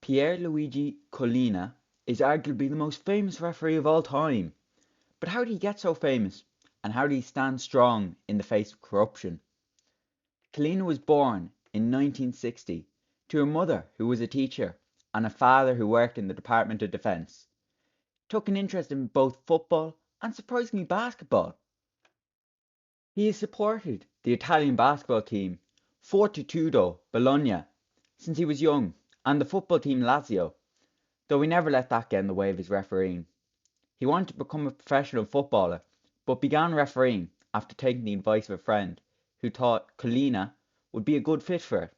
Pierluigi Collina is arguably the most famous referee of all time. But how did he get so famous? And how did he stand strong in the face of corruption? Collina was born in 1960 to a mother who was a teacher and a father who worked in the Department of Defense. He took an interest in both football and surprisingly basketball. He has supported the Italian basketball team Fortitudo Bologna since he was young, and the football team Lazio, though he never let that get in the way of his refereeing. He wanted to become a professional footballer, but began refereeing after taking the advice of a friend who thought Collina would be a good fit for it.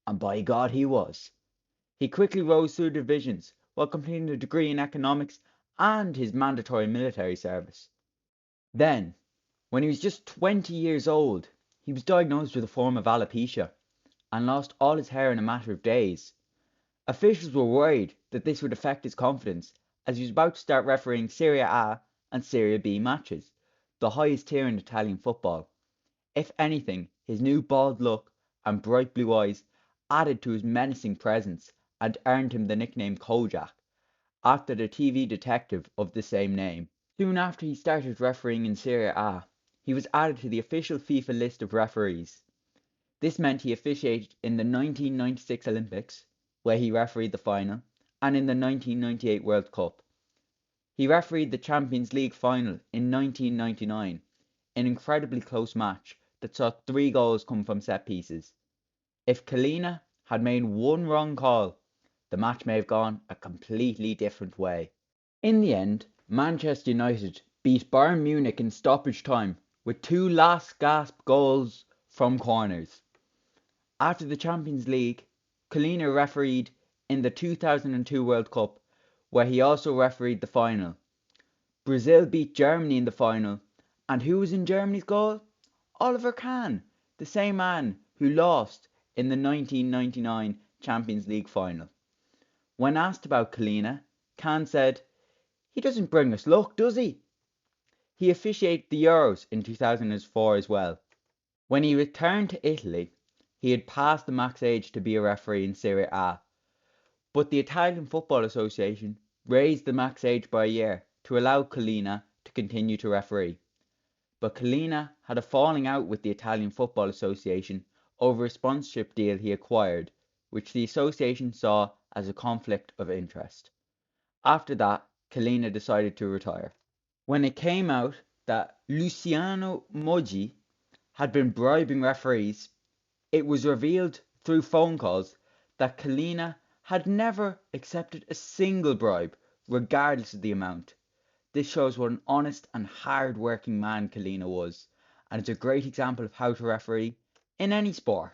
And by God, he was. He quickly rose through divisions while completing a degree in economics and his mandatory military service. Then, when he was just 20 years old, he was diagnosed with a form of alopecia and lost all his hair in a matter of days. Officials were worried that this would affect his confidence as he was about to start refereeing Serie A and Serie B matches, the highest tier in Italian football. If anything, his new bald look and bright blue eyes added to his menacing presence and earned him the nickname Kojak, after the TV detective of the same name. Soon after he started refereeing in Serie A, he was added to the official FIFA list of referees. This meant he officiated in the 1996 Olympics, where he refereed the final, and in the 1998 World Cup. He refereed the Champions League final in 1999, an incredibly close match that saw 3 goals come from set pieces. If Collina had made one wrong call, the match may have gone a completely different way. In the end, Manchester United beat Bayern Munich in stoppage time with 2 last gasp goals from corners. After the Champions League, Collina refereed in the 2002 World Cup, where he also refereed the final. Brazil beat Germany in the final, and who was in Germany's goal? Oliver Kahn, the same man who lost in the 1999 Champions League final. When asked about Collina, Kahn said, "He doesn't bring us luck, does he?" He officiated the Euros in 2004 as well. When he returned to Italy, he had passed the max age to be a referee in Serie A, but the Italian Football Association raised the max age by a year to allow Collina to continue to referee. But Collina had a falling out with the Italian Football Association over a sponsorship deal he acquired, which the association saw as a conflict of interest. After that, Collina decided to retire. When it came out that Luciano Moggi had been bribing referees, it was revealed through phone calls that Collina had never accepted a single bribe, regardless of the amount. This shows what an honest and hard-working man Collina was, and it's a great example of how to referee in any sport.